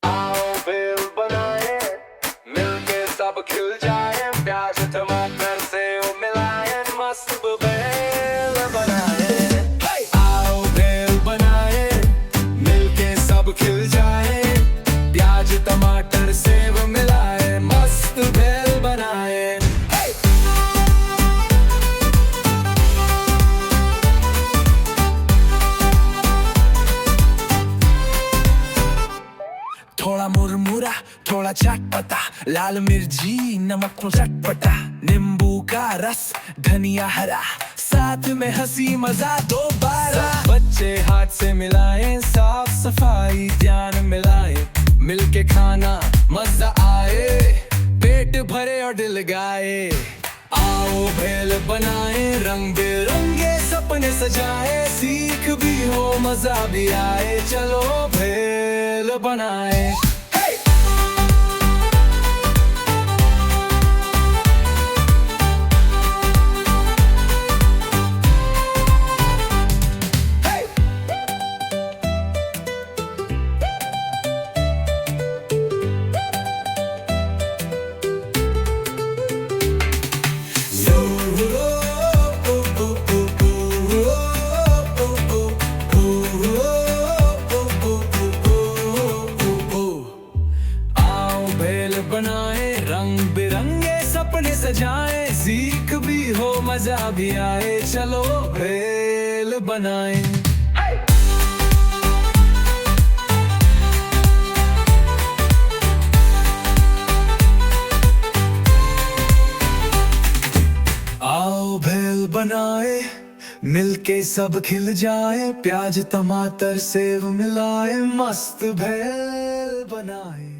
आओ भेल बनाए, मिलके सब खिल जाए, प्याज टमाटर सेव मिलाए, मस्त भेल बनाए। आओ भेल बनाए, मिलके सब खिल जाए, प्याज टमाटर सेव मिलाए, मस्त भेल बनाए। थोड़ा मुरमुरा थोड़ा चटपटा, लाल मिर्ची नमक तो चटपटा, नींबू का रस धनिया हरा, साथ में हंसी मजा दोबारा। बच्चे हाथ से मिलाएं, साफ सफाई ध्यान मिलाए, मिलके खाना मजा आए, पेट भरे और दिल गाए। आओ भेल बनाए, रंग बिरंगे सपने सजाए, सीख भी हो मजा भी आए, चलो भेल बनाए। बनाए, रंग बिरंगे सपने सजाए, सीख भी हो मजा भी आए, चलो भेल बनाए। आओ भेल बनाए, मिलके सब खिल जाए, प्याज टमाटर सेव मिलाए, मस्त भेल बनाए।